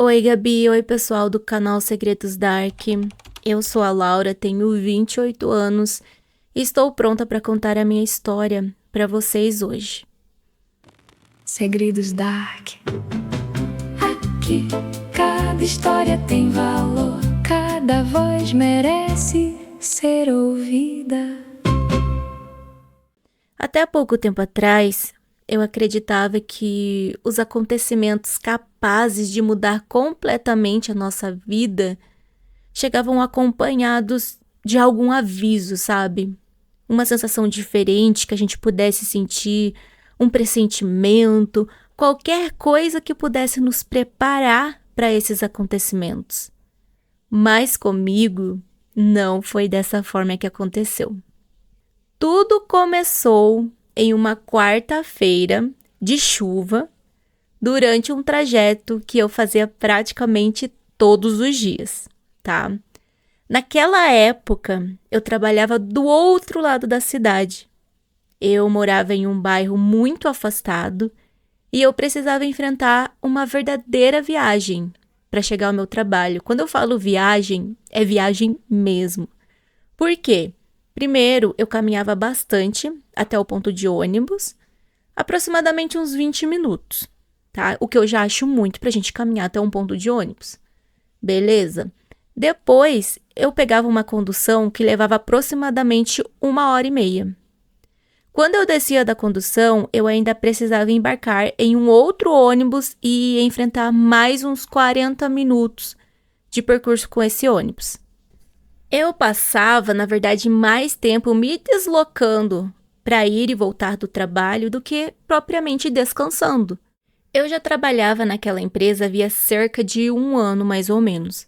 Oi, Gabi. Oi, pessoal do canal Segredos Dark. Eu sou a Laura, tenho 28 anos e estou pronta para contar a minha história para vocês hoje. Segredos Dark. Aqui, cada história tem valor, cada voz merece ser ouvida. Até há pouco tempo atrás, eu acreditava que os acontecimentos capazes de mudar completamente a nossa vida chegavam acompanhados de algum aviso, sabe? Uma sensação diferente que a gente pudesse sentir, um pressentimento, qualquer coisa que pudesse nos preparar para esses acontecimentos. Mas comigo, não foi dessa forma que aconteceu. Tudo começou em uma quarta-feira de chuva, durante um trajeto que eu fazia praticamente todos os dias, tá? Naquela época, eu trabalhava do outro lado da cidade. Eu morava em um bairro muito afastado e eu precisava enfrentar uma verdadeira viagem para chegar ao meu trabalho. Quando eu falo viagem, é viagem mesmo. Por quê? Primeiro, eu caminhava bastante até o ponto de ônibus, aproximadamente uns 20 minutos, tá? O que eu já acho muito pra gente caminhar até um ponto de ônibus. Beleza? Depois, eu pegava uma condução que levava aproximadamente 1h30. Quando eu descia da condução, eu ainda precisava embarcar em um outro ônibus e enfrentar mais uns 40 minutos de percurso com esse ônibus. Eu passava, na verdade, mais tempo me deslocando para ir e voltar do trabalho do que propriamente descansando. Eu já trabalhava naquela empresa havia cerca de 1 ano, mais ou menos.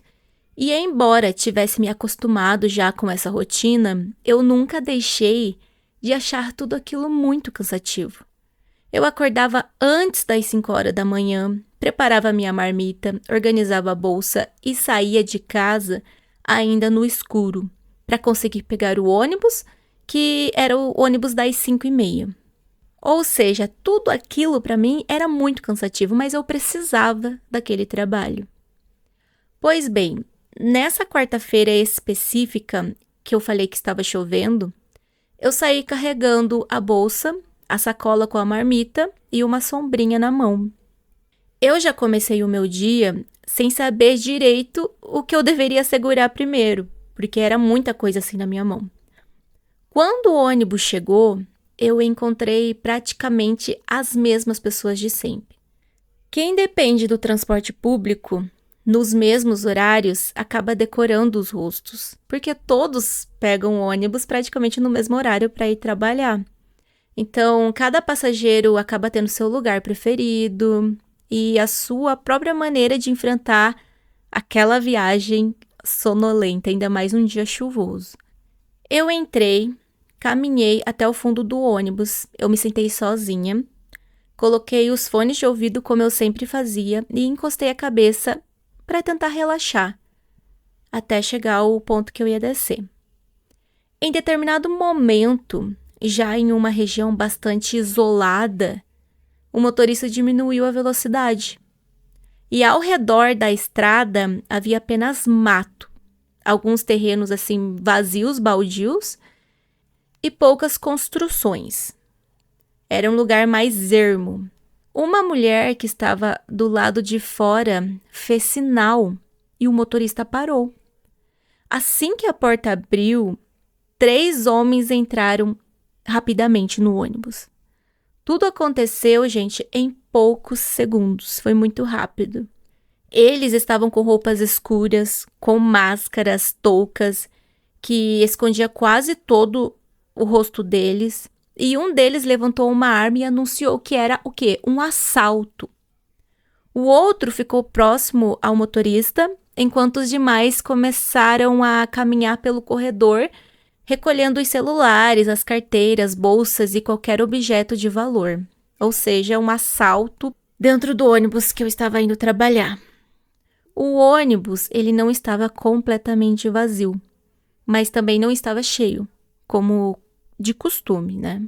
E embora tivesse me acostumado já com essa rotina, eu nunca deixei de achar tudo aquilo muito cansativo. Eu acordava antes das 5 horas da manhã, preparava minha marmita, organizava a bolsa e saía de casa ainda no escuro, para conseguir pegar o ônibus, que era o ônibus das 5h30. Ou seja, tudo aquilo para mim era muito cansativo, mas eu precisava daquele trabalho. Pois bem, nessa quarta-feira específica, que eu falei que estava chovendo, eu saí carregando a bolsa, a sacola com a marmita e uma sombrinha na mão. Eu já comecei o meu dia sem saber direito o que eu deveria segurar primeiro, porque era muita coisa assim na minha mão. Quando o ônibus chegou, eu encontrei praticamente as mesmas pessoas de sempre. Quem depende do transporte público, nos mesmos horários, acaba decorando os rostos, porque todos pegam o ônibus praticamente no mesmo horário para ir trabalhar. Então, cada passageiro acaba tendo seu lugar preferido e a sua própria maneira de enfrentar aquela viagem sonolenta, ainda mais um dia chuvoso. Eu entrei, caminhei até o fundo do ônibus, eu me sentei sozinha, coloquei os fones de ouvido como eu sempre fazia e encostei a cabeça para tentar relaxar, até chegar ao ponto que eu ia descer. Em determinado momento, já em uma região bastante isolada, o motorista diminuiu a velocidade. E ao redor da estrada havia apenas mato, alguns terrenos assim vazios, baldios, e poucas construções. Era um lugar mais ermo. Uma mulher que estava do lado de fora fez sinal e o motorista parou. Assim que a porta abriu, 3 homens entraram rapidamente no ônibus. Tudo aconteceu, gente, em poucos segundos. Foi muito rápido. Eles estavam com roupas escuras, com máscaras, toucas, que escondia quase todo o rosto deles. E um deles levantou uma arma e anunciou que era o quê? Um assalto. O outro ficou próximo ao motorista, enquanto os demais começaram a caminhar pelo corredor, recolhendo os celulares, as carteiras, bolsas e qualquer objeto de valor. Ou seja, um assalto dentro do ônibus que eu estava indo trabalhar. O ônibus, ele não estava completamente vazio, mas também não estava cheio, como de costume, né?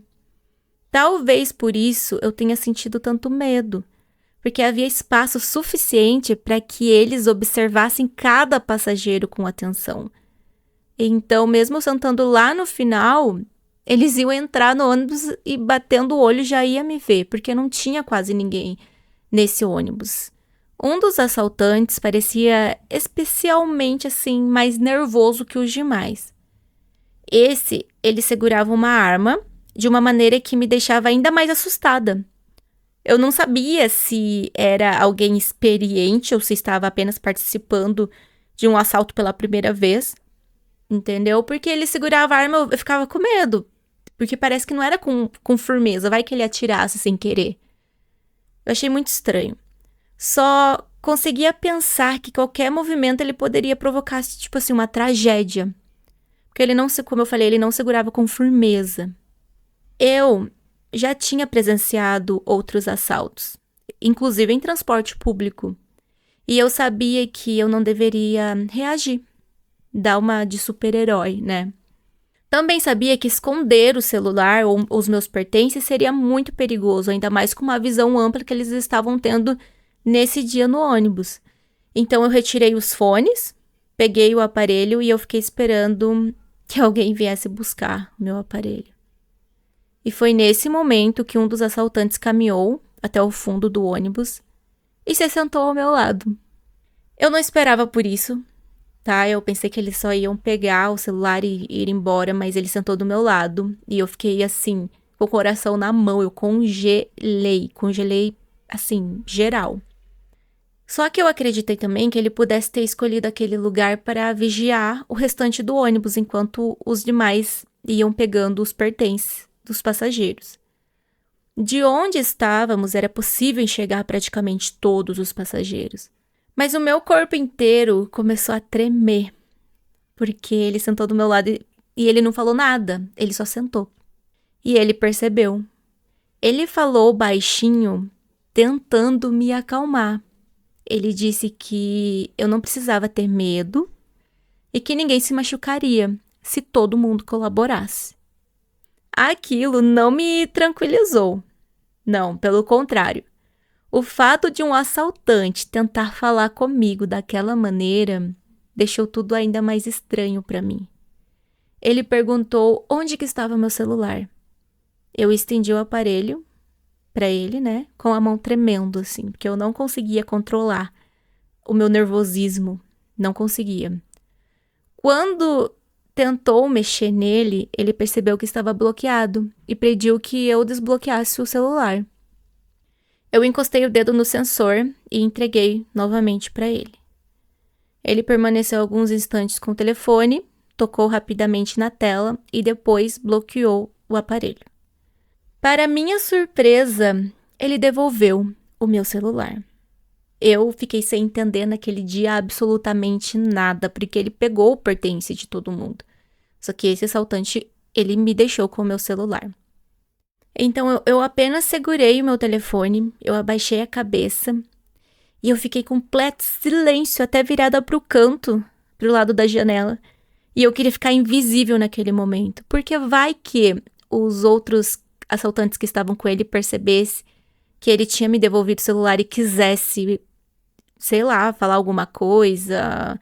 Talvez por isso eu tenha sentido tanto medo, porque havia espaço suficiente para que eles observassem cada passageiro com atenção. Então, mesmo sentando lá no final, eles iam entrar no ônibus e batendo o olho já ia me ver, porque não tinha quase ninguém nesse ônibus. Um dos assaltantes parecia especialmente assim mais nervoso que os demais. Ele segurava uma arma de uma maneira que me deixava ainda mais assustada. Eu não sabia se era alguém experiente ou se estava apenas participando de um assalto pela primeira vez, entendeu? Porque ele segurava a arma, eu ficava com medo, porque parece que não era com firmeza, vai que ele atirasse sem querer. Eu achei muito estranho. Só conseguia pensar que qualquer movimento ele poderia provocar, tipo assim, uma tragédia. Porque ele não, como eu falei, ele não segurava com firmeza. Eu já tinha presenciado outros assaltos, inclusive em transporte público. E eu sabia que eu não deveria reagir, dar uma de super-herói, né? Também sabia que esconder o celular ou os meus pertences seria muito perigoso, ainda mais com uma visão ampla que eles estavam tendo nesse dia no ônibus. Então eu retirei os fones, peguei o aparelho e eu fiquei esperando que alguém viesse buscar o meu aparelho. E foi nesse momento que um dos assaltantes caminhou até o fundo do ônibus e se sentou ao meu lado. Eu não esperava por isso, tá? Eu pensei que eles só iam pegar o celular e ir embora, mas ele sentou do meu lado e eu fiquei assim, com o coração na mão, eu congelei assim, geral. Só que eu acreditei também que ele pudesse ter escolhido aquele lugar para vigiar o restante do ônibus, enquanto os demais iam pegando os pertences dos passageiros. De onde estávamos, era possível enxergar praticamente todos os passageiros. Mas o meu corpo inteiro começou a tremer, porque ele sentou do meu lado e ele não falou nada, ele só sentou. E ele percebeu. Ele falou baixinho, tentando me acalmar. Ele disse que eu não precisava ter medo e que ninguém se machucaria se todo mundo colaborasse. Aquilo não me tranquilizou. Não, pelo contrário. O fato de um assaltante tentar falar comigo daquela maneira deixou tudo ainda mais estranho para mim. Ele perguntou onde que estava meu celular. Eu estendi o aparelho para ele, né, com a mão tremendo assim, porque eu não conseguia controlar o meu nervosismo, não conseguia. Quando tentou mexer nele, ele percebeu que estava bloqueado e pediu que eu desbloqueasse o celular. Eu encostei o dedo no sensor e entreguei novamente para ele. Ele permaneceu alguns instantes com o telefone, tocou rapidamente na tela e depois bloqueou o aparelho. Para minha surpresa, ele devolveu o meu celular. Eu fiquei sem entender naquele dia absolutamente nada, porque ele pegou o pertence de todo mundo. Só que esse assaltante, ele me deixou com o meu celular. Então, eu apenas segurei o meu telefone, eu abaixei a cabeça e eu fiquei em completo silêncio, até virada para o canto, para o lado da janela. E eu queria ficar invisível naquele momento, porque vai que os outros assaltantes que estavam com ele percebessem que ele tinha me devolvido o celular e quisesse, sei lá, falar alguma coisa,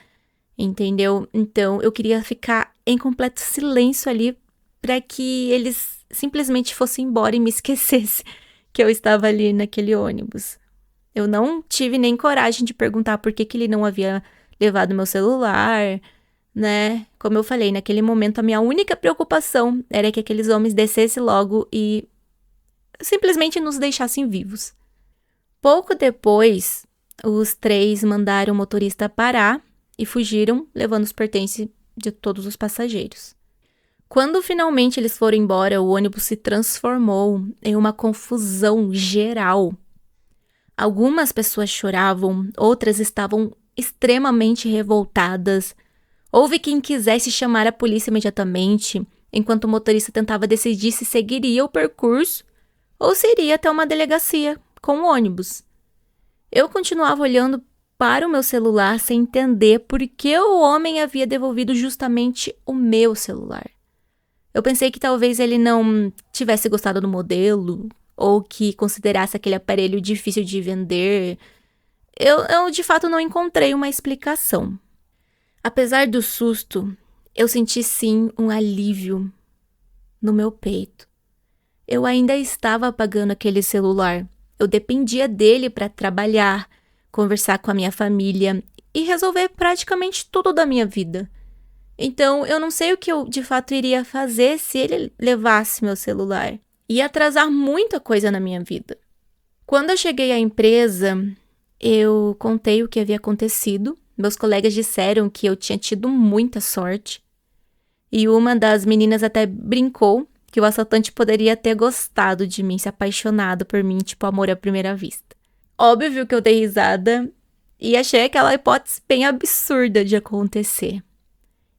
entendeu? Então, eu queria ficar em completo silêncio ali para que eles simplesmente fossem embora e me esquecessem que eu estava ali naquele ônibus. Eu não tive nem coragem de perguntar por que ele não havia levado meu celular, né? Como eu falei, naquele momento a minha única preocupação era que aqueles homens descessem logo e simplesmente nos deixassem vivos. Pouco depois, os três mandaram o motorista parar e fugiram, levando os pertences de todos os passageiros. Quando finalmente eles foram embora, o ônibus se transformou em uma confusão geral. Algumas pessoas choravam, outras estavam extremamente revoltadas. Houve quem quisesse chamar a polícia imediatamente, enquanto o motorista tentava decidir se seguiria o percurso ou se iria até uma delegacia com o ônibus. Eu continuava olhando para o meu celular sem entender por que o homem havia devolvido justamente o meu celular. Eu pensei que talvez ele não tivesse gostado do modelo, ou que considerasse aquele aparelho difícil de vender. Eu de fato não encontrei uma explicação. Apesar do susto, eu senti sim um alívio no meu peito. Eu ainda estava pagando aquele celular. Eu dependia dele para trabalhar, conversar com a minha família e resolver praticamente tudo da minha vida. Então, eu não sei o que eu de fato iria fazer se ele levasse meu celular. Ia atrasar muita coisa na minha vida. Quando eu cheguei à empresa, eu contei o que havia acontecido. Meus colegas disseram que eu tinha tido muita sorte. E uma das meninas até brincou que o assaltante poderia ter gostado de mim, se apaixonado por mim, tipo amor à primeira vista. Óbvio que eu dei risada e achei aquela hipótese bem absurda de acontecer.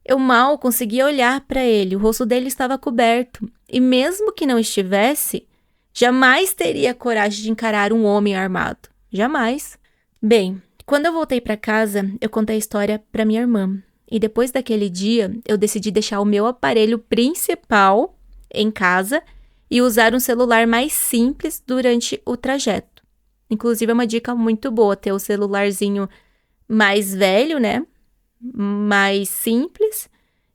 Eu mal conseguia olhar para ele, o rosto dele estava coberto, e mesmo que não estivesse, jamais teria coragem de encarar um homem armado. Jamais. Bem, quando eu voltei para casa, eu contei a história para minha irmã. E depois daquele dia, eu decidi deixar o meu aparelho principal em casa e usar um celular mais simples durante o trajeto. Inclusive, é uma dica muito boa ter o celularzinho mais velho, né? Mais simples.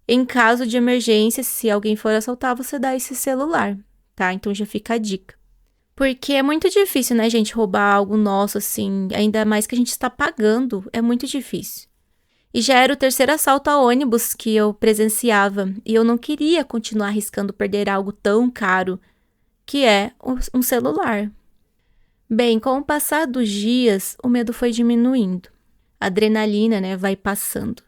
Em caso de emergência, se alguém for assaltar, você dá esse celular, tá? Então já fica a dica. Porque é muito difícil, né, gente, roubar algo nosso, assim, ainda mais que a gente está pagando, é muito difícil. E já era o terceiro assalto a ônibus que eu presenciava, e eu não queria continuar arriscando perder algo tão caro, que é um celular. Bem, com o passar dos dias, o medo foi diminuindo. A adrenalina, né, vai passando.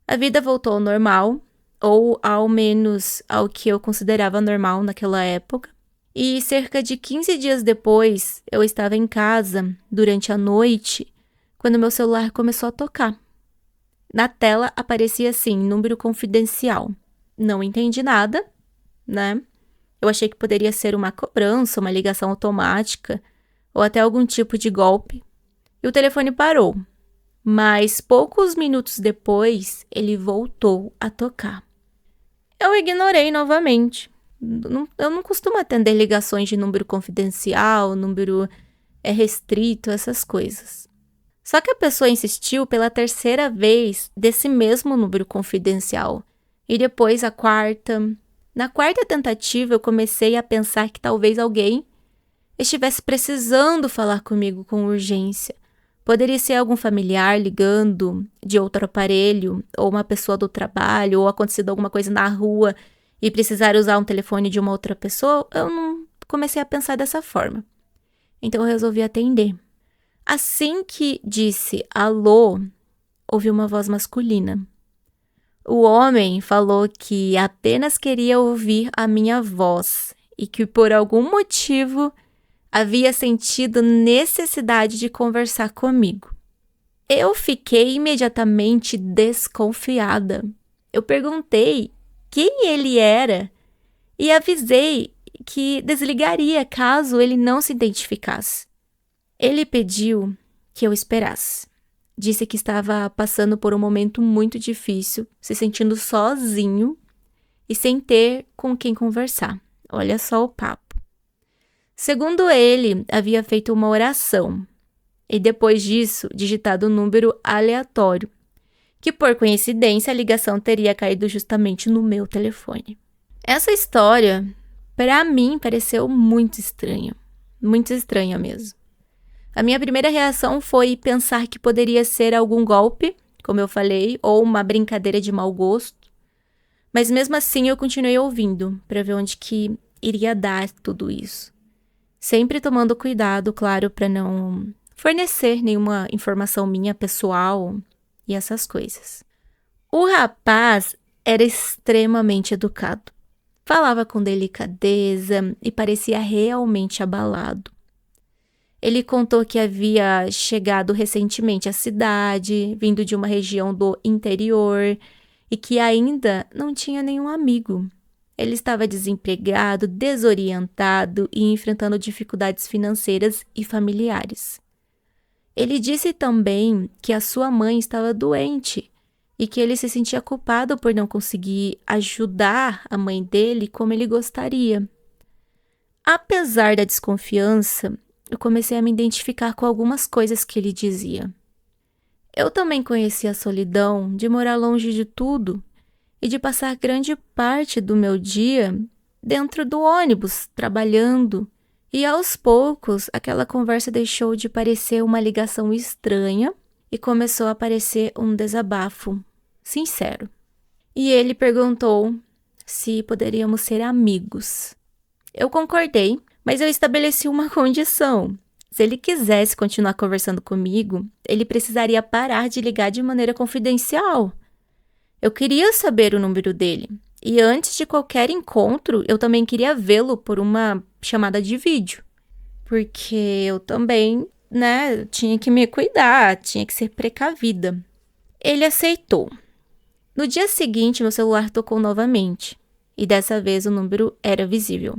A vida voltou ao normal, ou ao menos ao que eu considerava normal naquela época. E cerca de 15 dias depois, eu estava em casa, durante a noite, quando meu celular começou a tocar. Na tela aparecia assim, número confidencial. Não entendi nada, né? Eu achei que poderia ser uma cobrança, uma ligação automática, ou até algum tipo de golpe. E o telefone parou. Mas poucos minutos depois, ele voltou a tocar. Eu ignorei novamente. Eu não costumo atender ligações de número confidencial, número restrito, essas coisas. Só que a pessoa insistiu pela terceira vez desse mesmo número confidencial. E depois a quarta. Na quarta tentativa, eu comecei a pensar que talvez alguém estivesse precisando falar comigo com urgência. Poderia ser algum familiar ligando de outro aparelho, ou uma pessoa do trabalho, ou acontecido alguma coisa na rua e precisar usar um telefone de uma outra pessoa. Eu não comecei a pensar dessa forma. Então eu resolvi atender. Assim que disse alô, ouvi uma voz masculina. O homem falou que apenas queria ouvir a minha voz e que por algum motivo havia sentido necessidade de conversar comigo. Eu fiquei imediatamente desconfiada. Eu perguntei quem ele era e avisei que desligaria caso ele não se identificasse. Ele pediu que eu esperasse. Disse que estava passando por um momento muito difícil, se sentindo sozinho e sem ter com quem conversar. Olha só o papo. Segundo ele, havia feito uma oração e depois disso digitado um número aleatório, que por coincidência a ligação teria caído justamente no meu telefone. Essa história, para mim, pareceu muito estranha mesmo. A minha primeira reação foi pensar que poderia ser algum golpe, como eu falei, ou uma brincadeira de mau gosto. Mas mesmo assim eu continuei ouvindo para ver onde que iria dar tudo isso. Sempre tomando cuidado, claro, para não fornecer nenhuma informação minha pessoal e essas coisas. O rapaz era extremamente educado. Falava com delicadeza e parecia realmente abalado. Ele contou que havia chegado recentemente à cidade, vindo de uma região do interior, e que ainda não tinha nenhum amigo. Ele estava desempregado, desorientado e enfrentando dificuldades financeiras e familiares. Ele disse também que a sua mãe estava doente e que ele se sentia culpado por não conseguir ajudar a mãe dele como ele gostaria. Apesar da desconfiança, eu comecei a me identificar com algumas coisas que ele dizia. Eu também conhecia a solidão de morar longe de tudo e de passar grande parte do meu dia dentro do ônibus, trabalhando. E aos poucos, aquela conversa deixou de parecer uma ligação estranha e começou a parecer um desabafo sincero. E ele perguntou se poderíamos ser amigos. Eu concordei, mas eu estabeleci uma condição. Se ele quisesse continuar conversando comigo, ele precisaria parar de ligar de maneira confidencial. Eu queria saber o número dele. E antes de qualquer encontro, eu também queria vê-lo por uma chamada de vídeo. Porque eu também, tinha que me cuidar, tinha que ser precavida. Ele aceitou. No dia seguinte, meu celular tocou novamente. E dessa vez o número era visível.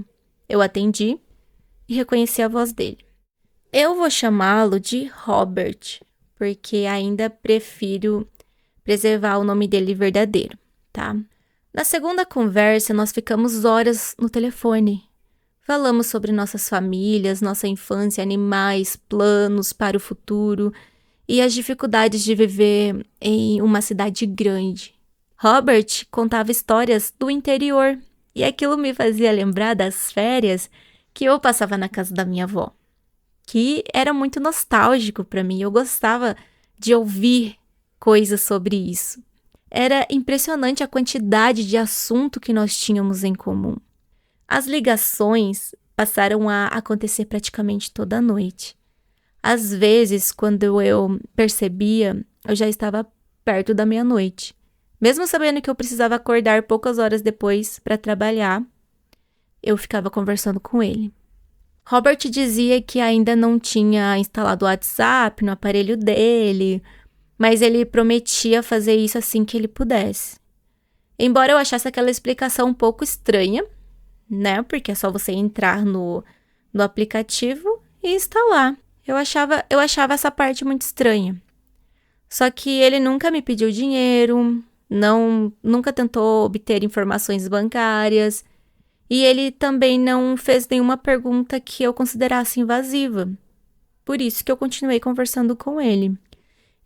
Eu atendi e reconheci a voz dele. Eu vou chamá-lo de Robert, porque ainda prefiro preservar o nome dele verdadeiro, tá? Na segunda conversa, nós ficamos horas no telefone. Falamos sobre nossas famílias, nossa infância, animais, planos para o futuro e as dificuldades de viver em uma cidade grande. Robert contava histórias do interior e aquilo me fazia lembrar das férias que eu passava na casa da minha avó, que era muito nostálgico para mim. Eu gostava de ouvir coisas sobre isso. Era impressionante a quantidade de assunto que nós tínhamos em comum. As ligações passaram a acontecer praticamente toda noite. Às vezes, quando eu percebia, eu já estava perto da meia-noite. Mesmo sabendo que eu precisava acordar poucas horas depois para trabalhar, eu ficava conversando com ele. Robert dizia que ainda não tinha instalado o WhatsApp no aparelho dele, mas ele prometia fazer isso assim que ele pudesse. Embora eu achasse aquela explicação um pouco estranha, porque é só você entrar no aplicativo e instalar. Eu achava essa parte muito estranha. Só que ele nunca me pediu dinheiro, nunca tentou obter informações bancárias, e ele também não fez nenhuma pergunta que eu considerasse invasiva. Por isso que eu continuei conversando com ele.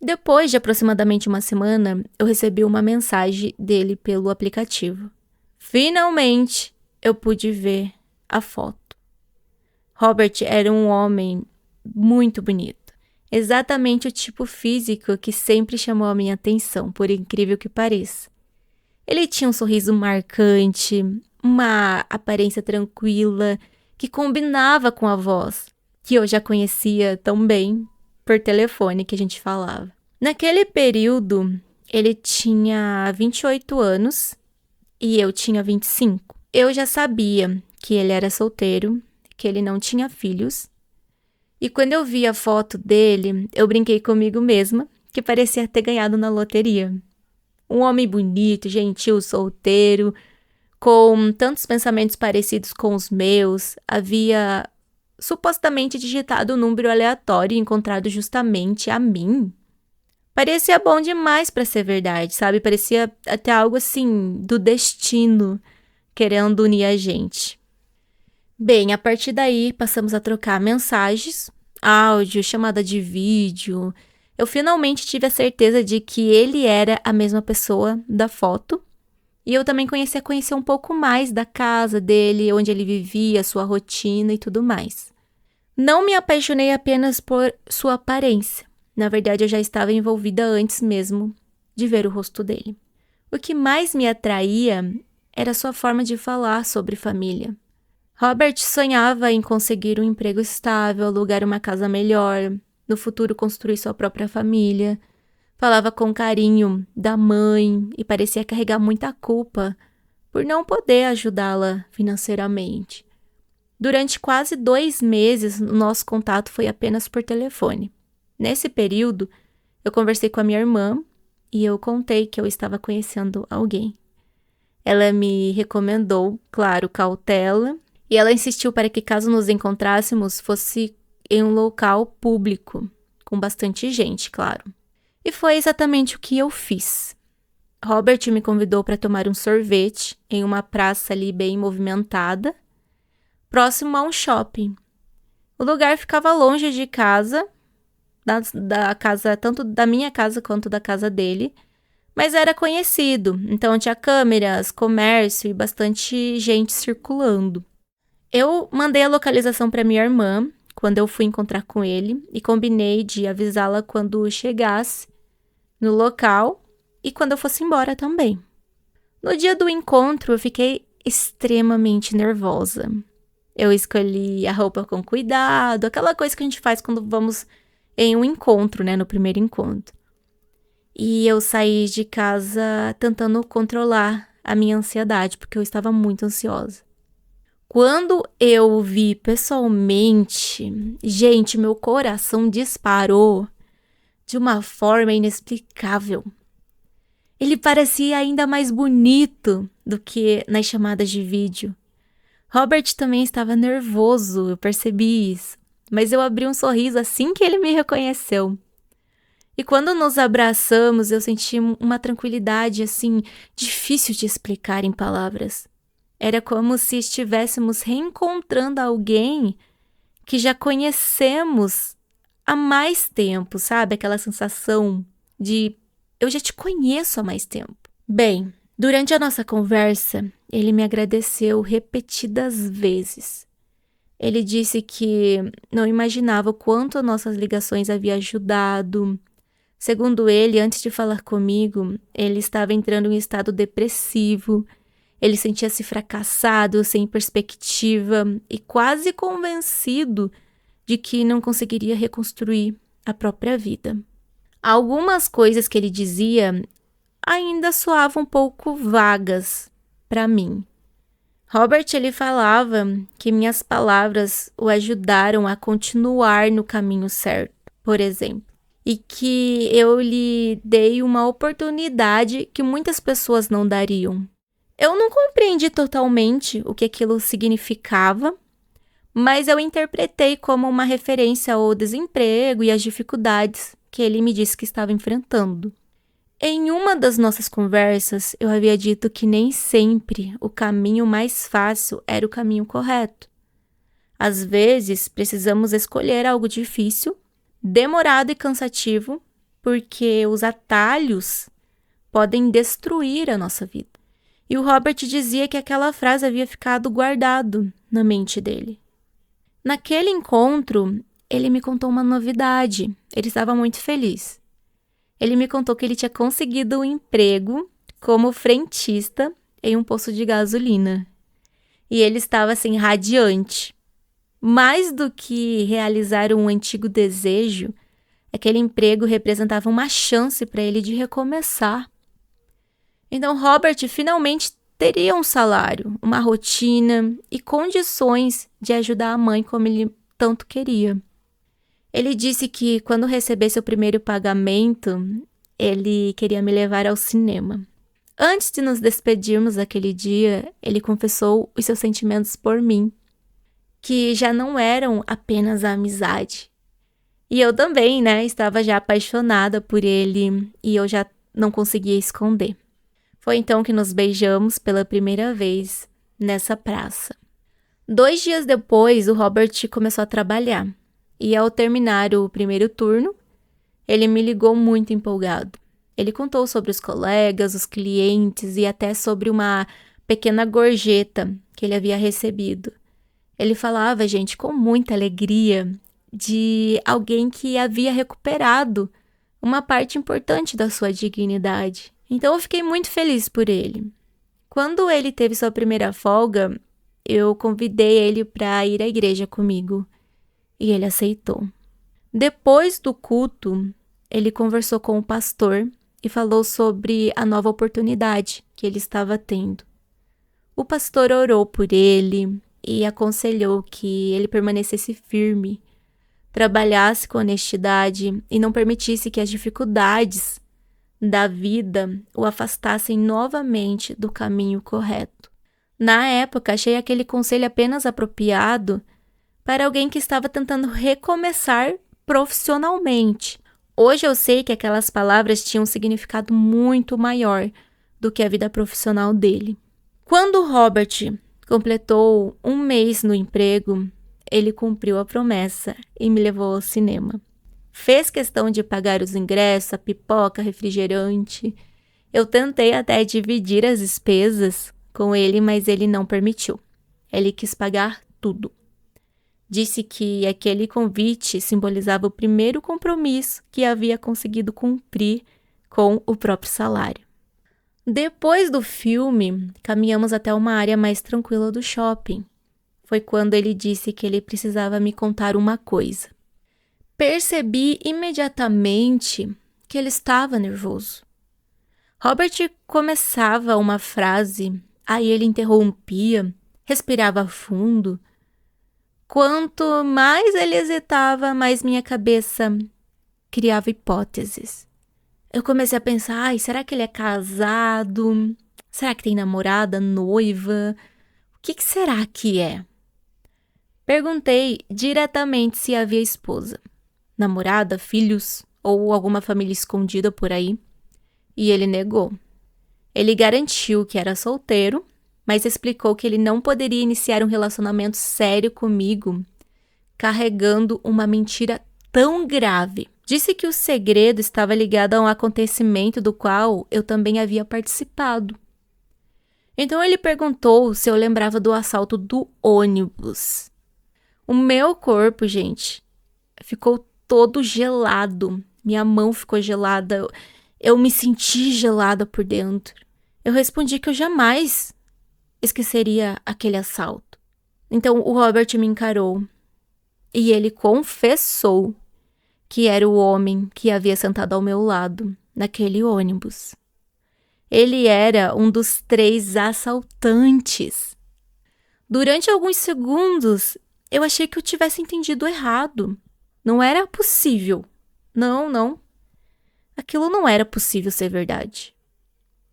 Depois de aproximadamente uma semana, eu recebi uma mensagem dele pelo aplicativo. Finalmente, eu pude ver a foto. Robert era um homem muito bonito. Exatamente o tipo físico que sempre chamou a minha atenção, por incrível que pareça. Ele tinha um sorriso marcante, uma aparência tranquila, que combinava com a voz, que eu já conhecia tão bem por telefone que a gente falava. Naquele período, ele tinha 28 anos e eu tinha 25. Eu já sabia que ele era solteiro, que ele não tinha filhos. E quando eu vi a foto dele, eu brinquei comigo mesma, que parecia ter ganhado na loteria. Um homem bonito, gentil, solteiro, com tantos pensamentos parecidos com os meus, havia supostamente digitado um número aleatório e encontrado justamente a mim. Parecia bom demais para ser verdade, sabe? Parecia até algo assim do destino querendo unir a gente. Bem, a partir daí passamos a trocar mensagens, áudio, chamada de vídeo. Eu finalmente tive a certeza de que ele era a mesma pessoa da foto. E eu também conhecer um pouco mais da casa dele, onde ele vivia, sua rotina e tudo mais. Não me apaixonei apenas por sua aparência. Na verdade, eu já estava envolvida antes mesmo de ver o rosto dele. O que mais me atraía era sua forma de falar sobre família. Robert sonhava em conseguir um emprego estável, alugar uma casa melhor, no futuro construir sua própria família. Falava com carinho da mãe e parecia carregar muita culpa por não poder ajudá-la financeiramente. Durante quase 2 meses, o nosso contato foi apenas por telefone. Nesse período, eu conversei com a minha irmã e eu contei que eu estava conhecendo alguém. Ela me recomendou, claro, cautela, e ela insistiu para que, caso nos encontrássemos, fosse em um local público, com bastante gente, claro. E foi exatamente o que eu fiz. Robert me convidou para tomar um sorvete em uma praça ali bem movimentada. próximo a um shopping. O lugar ficava longe de casa, da casa, tanto da minha casa quanto da casa dele, mas era conhecido, então tinha câmeras, comércio e bastante gente circulando. Eu mandei a localização para minha irmã quando eu fui encontrar com ele e combinei de avisá-la quando chegasse no local e quando eu fosse embora também. No dia do encontro, eu fiquei extremamente nervosa. Eu escolhi a roupa com cuidado, aquela coisa que a gente faz quando vamos em um encontro, né, no primeiro encontro. E eu saí de casa tentando controlar a minha ansiedade, porque eu estava muito ansiosa. Quando eu o vi pessoalmente, gente, meu coração disparou de uma forma inexplicável. Ele parecia ainda mais bonito do que nas chamadas de vídeo. Robert também estava nervoso, eu percebi isso, mas eu abri um sorriso assim que ele me reconheceu. E quando nos abraçamos, eu senti uma tranquilidade, assim, difícil de explicar em palavras. Era como se estivéssemos reencontrando alguém que já conhecemos há mais tempo, sabe? Aquela sensação de eu já te conheço há mais tempo. Bem, durante a nossa conversa, ele me agradeceu repetidas vezes. Ele disse que não imaginava o quanto nossas ligações haviam ajudado. Segundo ele, antes de falar comigo, ele estava entrando em um estado depressivo. Ele sentia-se fracassado, sem perspectiva e quase convencido de que não conseguiria reconstruir a própria vida. Algumas coisas que ele dizia ainda soavam um pouco vagas para mim. Robert, ele falava que minhas palavras o ajudaram a continuar no caminho certo, por exemplo, e que eu lhe dei uma oportunidade que muitas pessoas não dariam. Eu não compreendi totalmente o que aquilo significava, mas eu interpretei como uma referência ao desemprego e às dificuldades que ele me disse que estava enfrentando. Em uma das nossas conversas, eu havia dito que nem sempre o caminho mais fácil era o caminho correto. Às vezes, precisamos escolher algo difícil, demorado e cansativo, porque os atalhos podem destruir a nossa vida. E o Robert dizia que aquela frase havia ficado guardado na mente dele. Naquele encontro, ele me contou uma novidade. Ele estava muito feliz. Ele me contou que ele tinha conseguido um emprego como frentista em um posto de gasolina. E ele estava assim, radiante. Mais do que realizar um antigo desejo, aquele emprego representava uma chance para ele de recomeçar. Então, Robert finalmente teria um salário, uma rotina e condições de ajudar a mãe como ele tanto queria. Ele disse que quando recebesse o primeiro pagamento, ele queria me levar ao cinema. Antes de nos despedirmos daquele dia, ele confessou os seus sentimentos por mim, que já não eram apenas a amizade. E eu também, né, estava já apaixonada por ele e eu já não conseguia esconder. Foi então que nos beijamos pela primeira vez nessa praça. 2 dias depois, o Robert começou a trabalhar. E ao terminar o primeiro turno, ele me ligou muito empolgado. Ele contou sobre os colegas, os clientes e até sobre uma pequena gorjeta que ele havia recebido. Ele falava, gente, com muita alegria de alguém que havia recuperado uma parte importante da sua dignidade. Então eu fiquei muito feliz por ele. Quando ele teve sua primeira folga, eu convidei ele para ir à igreja comigo. E ele aceitou. Depois do culto, ele conversou com o pastor e falou sobre a nova oportunidade que ele estava tendo. O pastor orou por ele e aconselhou que ele permanecesse firme, trabalhasse com honestidade e não permitisse que as dificuldades da vida o afastassem novamente do caminho correto. Na época, achei aquele conselho apenas apropriado para alguém que estava tentando recomeçar profissionalmente. Hoje eu sei que aquelas palavras tinham um significado muito maior do que a vida profissional dele. Quando Robert completou 1 mês no emprego, ele cumpriu a promessa e me levou ao cinema. Fez questão de pagar os ingressos, a pipoca, refrigerante. Eu tentei até dividir as despesas com ele, mas ele não permitiu. Ele quis pagar tudo. Disse que aquele convite simbolizava o primeiro compromisso que havia conseguido cumprir com o próprio salário. Depois do filme, caminhamos até uma área mais tranquila do shopping. Foi quando ele disse que ele precisava me contar uma coisa. Percebi imediatamente que ele estava nervoso. Robert começava uma frase, aí ele interrompia, respirava fundo. Quanto mais ele hesitava, mais minha cabeça criava hipóteses. Eu comecei a pensar, será que ele é casado? Será que tem namorada, noiva? O que será que é? Perguntei diretamente se havia esposa, namorada, filhos ou alguma família escondida por aí. E ele negou. Ele garantiu que era solteiro, mas explicou que ele não poderia iniciar um relacionamento sério comigo carregando uma mentira tão grave. Disse que o segredo estava ligado a um acontecimento do qual eu também havia participado. Então ele perguntou se eu lembrava do assalto do ônibus. O meu corpo, gente, ficou todo gelado. Minha mão ficou gelada. Eu me senti gelada por dentro. Eu respondi que eu jamais esqueceria aquele assalto. Então o Robert me encarou e ele confessou que era o homem que havia sentado ao meu lado naquele ônibus. Ele era um dos 3 assaltantes. Durante alguns segundos, eu achei que eu tivesse entendido errado. Não era possível. Não. Aquilo não era possível ser verdade.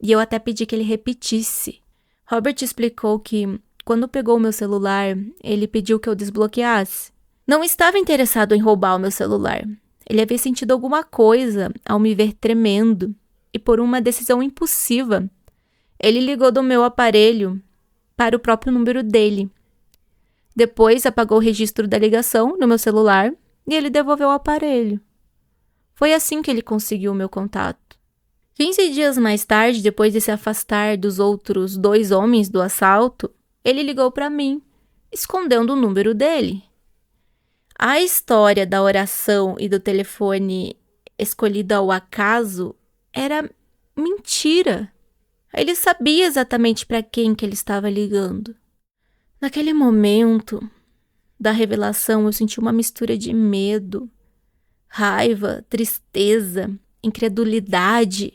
E eu até pedi que ele repetisse. Robert explicou que, quando pegou o meu celular, ele pediu que eu desbloqueasse. Não estava interessado em roubar o meu celular. Ele havia sentido alguma coisa ao me ver tremendo. E por uma decisão impulsiva, ele ligou do meu aparelho para o próprio número dele. Depois apagou o registro da ligação no meu celular e ele devolveu o aparelho. Foi assim que ele conseguiu o meu contato. 15 dias mais tarde, depois de se afastar dos outros 2 homens do assalto, ele ligou para mim, escondendo o número dele. A história da oração e do telefone escolhido ao acaso era mentira. Ele sabia exatamente para quem que ele estava ligando. Naquele momento da revelação, eu senti uma mistura de medo, raiva, tristeza, incredulidade.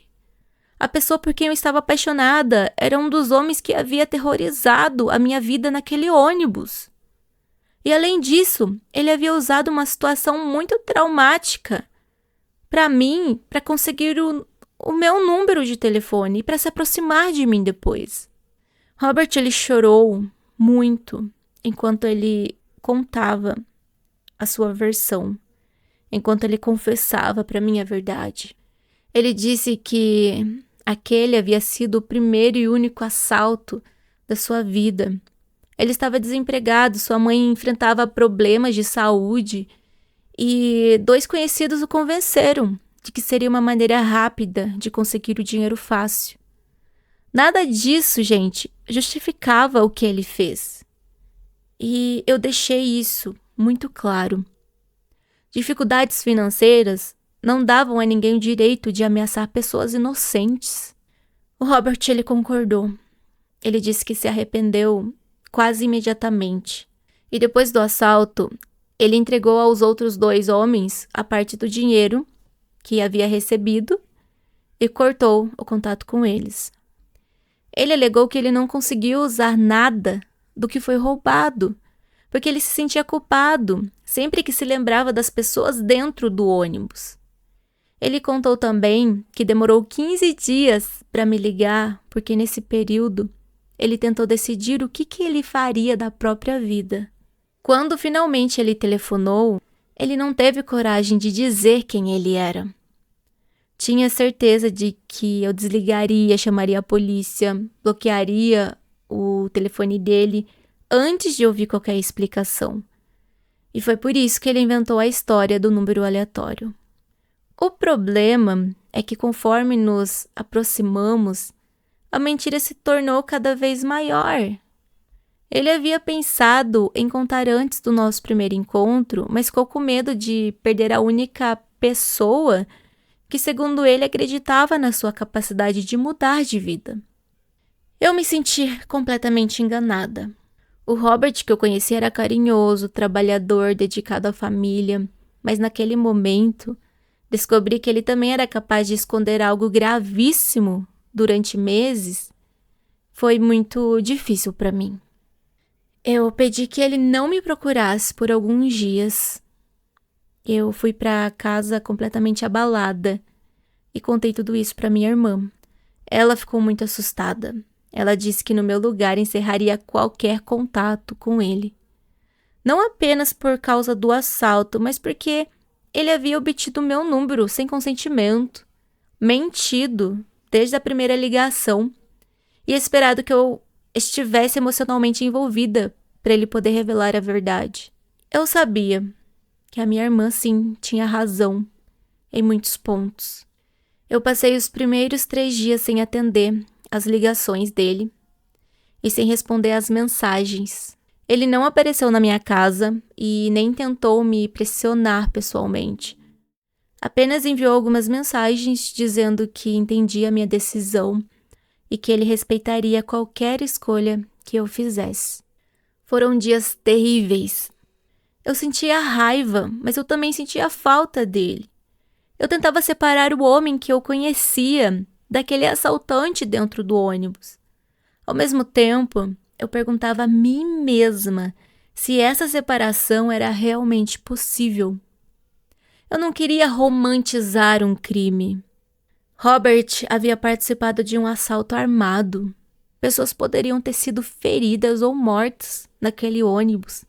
A pessoa por quem eu estava apaixonada era um dos homens que havia aterrorizado a minha vida naquele ônibus. E além disso, ele havia usado uma situação muito traumática para mim, para conseguir o meu número de telefone e para se aproximar de mim depois. Robert, ele chorou muito enquanto ele contava a sua versão, enquanto ele confessava para mim a verdade. Ele disse que aquele havia sido o primeiro e único assalto da sua vida. Ele estava desempregado, sua mãe enfrentava problemas de saúde e 2 conhecidos o convenceram de que seria uma maneira rápida de conseguir o dinheiro fácil. Nada disso, gente, justificava o que ele fez. E eu deixei isso muito claro. Dificuldades financeiras não davam a ninguém o direito de ameaçar pessoas inocentes. O Robert, ele concordou. Ele disse que se arrependeu quase imediatamente. E depois do assalto, ele entregou aos outros 2 homens a parte do dinheiro que havia recebido e cortou o contato com eles. Ele alegou que ele não conseguiu usar nada do que foi roubado, porque ele se sentia culpado sempre que se lembrava das pessoas dentro do ônibus. Ele contou também que demorou 15 dias para me ligar, porque nesse período ele tentou decidir o que ele faria da própria vida. Quando finalmente ele telefonou, ele não teve coragem de dizer quem ele era. Tinha certeza de que eu desligaria, chamaria a polícia, bloquearia o telefone dele antes de ouvir qualquer explicação. E foi por isso que ele inventou a história do número aleatório. O problema é que conforme nos aproximamos, a mentira se tornou cada vez maior. Ele havia pensado em contar antes do nosso primeiro encontro, mas ficou com medo de perder a única pessoa que, segundo ele, acreditava na sua capacidade de mudar de vida. Eu me senti completamente enganada. O Robert que eu conheci era carinhoso, trabalhador, dedicado à família, mas naquele momento descobri que ele também era capaz de esconder algo gravíssimo durante meses. Foi muito difícil para mim. Eu pedi que ele não me procurasse por alguns dias. Eu fui para casa completamente abalada e contei tudo isso para minha irmã. Ela ficou muito assustada. Ela disse que no meu lugar encerraria qualquer contato com ele. Não apenas por causa do assalto, mas porque ele havia obtido meu número sem consentimento, mentido desde a primeira ligação e esperado que eu estivesse emocionalmente envolvida para ele poder revelar a verdade. Eu sabia que a minha irmã, sim, tinha razão em muitos pontos. Eu passei os primeiros 3 dias sem atender as ligações dele e sem responder às mensagens. Ele não apareceu na minha casa e nem tentou me pressionar pessoalmente. Apenas enviou algumas mensagens dizendo que entendia a minha decisão e que ele respeitaria qualquer escolha que eu fizesse. Foram dias terríveis. Eu sentia raiva, mas eu também sentia falta dele. Eu tentava separar o homem que eu conhecia daquele assaltante dentro do ônibus. Ao mesmo tempo, eu perguntava a mim mesma se essa separação era realmente possível. Eu não queria romantizar um crime. Robert havia participado de um assalto armado. Pessoas poderiam ter sido feridas ou mortas naquele ônibus.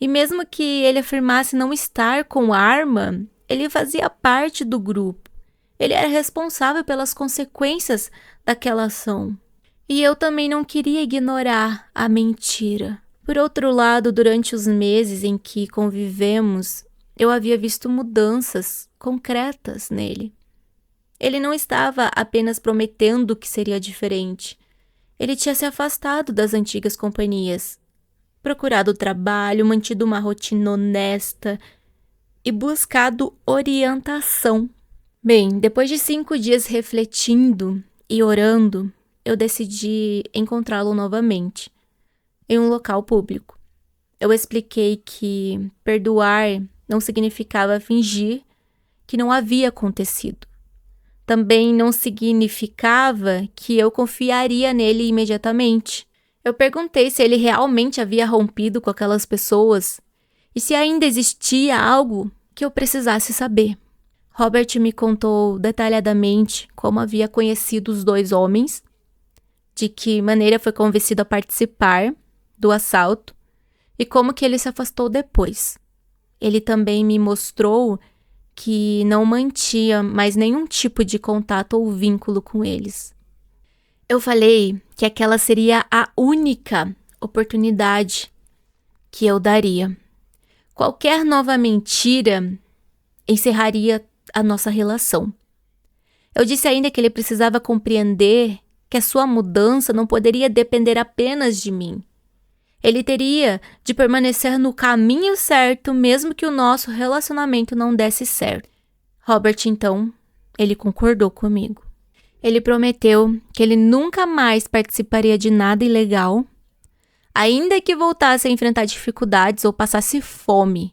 E mesmo que ele afirmasse não estar com arma, ele fazia parte do grupo. Ele era responsável pelas consequências daquela ação. E eu também não queria ignorar a mentira. Por outro lado, durante os meses em que convivemos, eu havia visto mudanças concretas nele. Ele não estava apenas prometendo que seria diferente. Ele tinha se afastado das antigas companhias, procurado trabalho, mantido uma rotina honesta e buscado orientação. Bem, depois de 5 dias refletindo e orando, eu decidi encontrá-lo novamente, em um local público. Eu expliquei que perdoar não significava fingir que não havia acontecido. Também não significava que eu confiaria nele imediatamente. Eu perguntei se ele realmente havia rompido com aquelas pessoas e se ainda existia algo que eu precisasse saber. Robert me contou detalhadamente como havia conhecido os 2 homens, de que maneira foi convencido a participar do assalto e como que ele se afastou depois. Ele também me mostrou que não mantinha mais nenhum tipo de contato ou vínculo com eles. Eu falei que aquela seria a única oportunidade que eu daria. Qualquer nova mentira encerraria a nossa relação. Eu disse ainda que ele precisava compreender que a sua mudança não poderia depender apenas de mim. Ele teria de permanecer no caminho certo, mesmo que o nosso relacionamento não desse certo. Robert, então, ele concordou comigo. Ele prometeu que ele nunca mais participaria de nada ilegal, ainda que voltasse a enfrentar dificuldades ou passasse fome.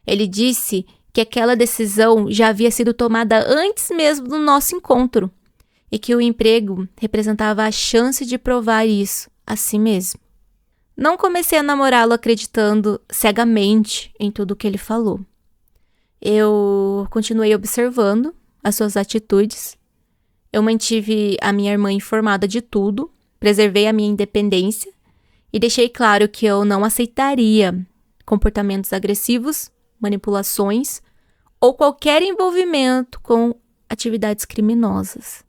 Ele disse que aquela decisão já havia sido tomada antes mesmo do nosso encontro e que o emprego representava a chance de provar isso a si mesmo. Não comecei a namorá-lo acreditando cegamente em tudo o que ele falou. Eu continuei observando as suas atitudes. Eu mantive a minha irmã informada de tudo, preservei a minha independência e deixei claro que eu não aceitaria comportamentos agressivos, manipulações ou qualquer envolvimento com atividades criminosas.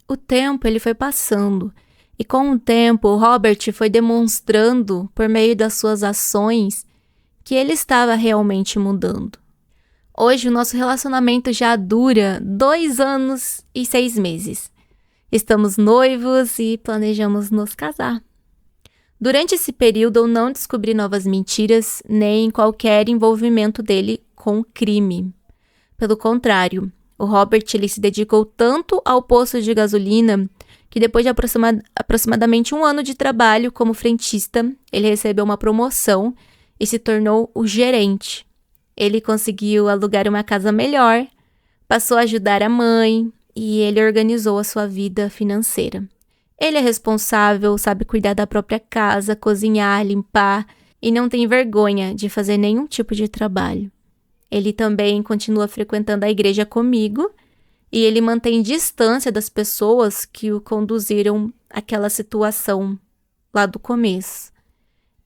O tempo ele foi passando E com o tempo, o Robert foi demonstrando, por meio das suas ações, que ele estava realmente mudando. Hoje, o nosso relacionamento já dura 2 anos e 6 meses. Estamos noivos e planejamos nos casar. Durante esse período, eu não descobri novas mentiras, nem qualquer envolvimento dele com o crime. Pelo contrário, o Robert ele se dedicou tanto ao posto de gasolina que depois de aproximadamente 1 ano de trabalho como frentista, ele recebeu uma promoção e se tornou o gerente. Ele conseguiu alugar uma casa melhor, passou a ajudar a mãe e ele organizou a sua vida financeira. Ele é responsável, sabe cuidar da própria casa, cozinhar, limpar e não tem vergonha de fazer nenhum tipo de trabalho. Ele também continua frequentando a igreja comigo e ele mantém distância das pessoas que o conduziram àquela situação lá do começo.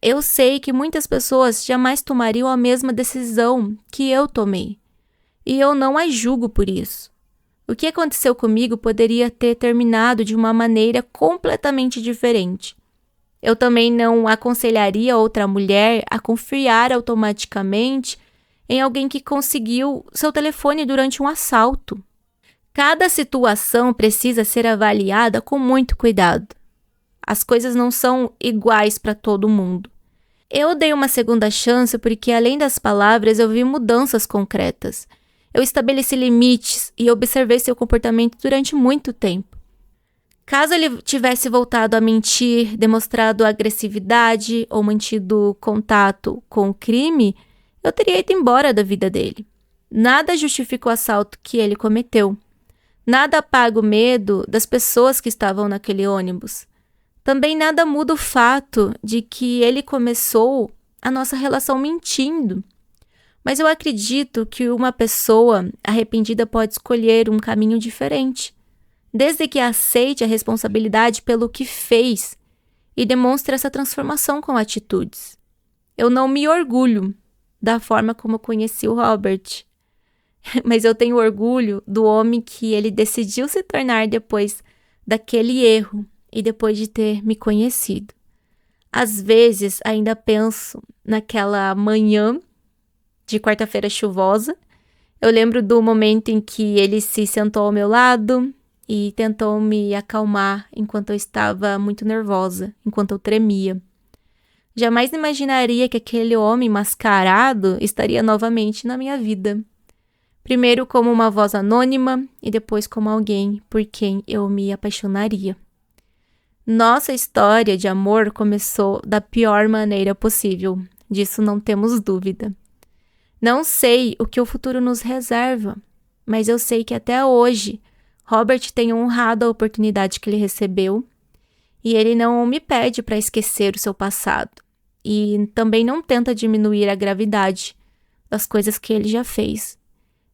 Eu sei que muitas pessoas jamais tomariam a mesma decisão que eu tomei e eu não as julgo por isso. O que aconteceu comigo poderia ter terminado de uma maneira completamente diferente. Eu também não aconselharia outra mulher a confiar automaticamente em alguém que conseguiu seu telefone durante um assalto. Cada situação precisa ser avaliada com muito cuidado. As coisas não são iguais para todo mundo. Eu dei uma segunda chance porque, além das palavras, eu vi mudanças concretas. Eu estabeleci limites e observei seu comportamento durante muito tempo. Caso ele tivesse voltado a mentir, demonstrado agressividade ou mantido contato com o crime, eu teria ido embora da vida dele. Nada justifica o assalto que ele cometeu. Nada apaga o medo das pessoas que estavam naquele ônibus. Também nada muda o fato de que ele começou a nossa relação mentindo. Mas eu acredito que uma pessoa arrependida pode escolher um caminho diferente, desde que aceite a responsabilidade pelo que fez e demonstre essa transformação com atitudes. Eu não me orgulho da forma como eu conheci o Robert, mas eu tenho orgulho do homem que ele decidiu se tornar depois daquele erro e depois de ter me conhecido. Às vezes ainda penso naquela manhã de quarta-feira chuvosa. Eu lembro do momento em que ele se sentou ao meu lado e tentou me acalmar enquanto eu estava muito nervosa, enquanto eu tremia. Jamais imaginaria que aquele homem mascarado estaria novamente na minha vida. Primeiro como uma voz anônima e depois como alguém por quem eu me apaixonaria. Nossa história de amor começou da pior maneira possível, disso não temos dúvida. Não sei o que o futuro nos reserva, mas eu sei que até hoje Robert tem honrado a oportunidade que ele recebeu e ele não me pede para esquecer o seu passado e também não tenta diminuir a gravidade das coisas que ele já fez.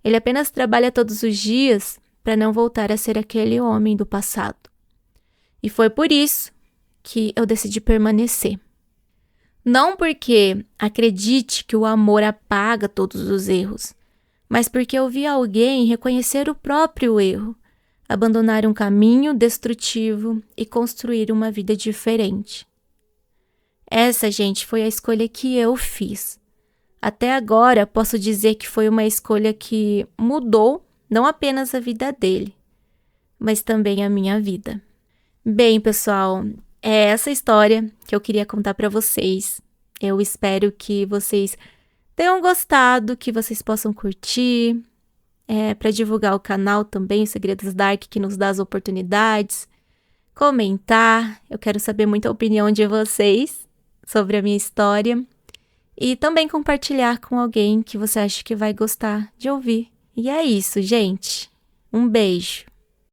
Ele apenas trabalha todos os dias para não voltar a ser aquele homem do passado. E foi por isso que eu decidi permanecer. Não porque acredite que o amor apaga todos os erros, mas porque eu vi alguém reconhecer o próprio erro, abandonar um caminho destrutivo e construir uma vida diferente. Essa, gente, foi a escolha que eu fiz. Até agora, posso dizer que foi uma escolha que mudou não apenas a vida dele, mas também a minha vida. Bem, pessoal, é essa história que eu queria contar para vocês. Eu espero que vocês tenham gostado, que vocês possam curtir, para divulgar o canal também, o Segredos Dark, que nos dá as oportunidades, comentar. Eu quero saber muito a opinião de vocês sobre a minha história e também compartilhar com alguém que você acha que vai gostar de ouvir. E é isso, gente. Um beijo.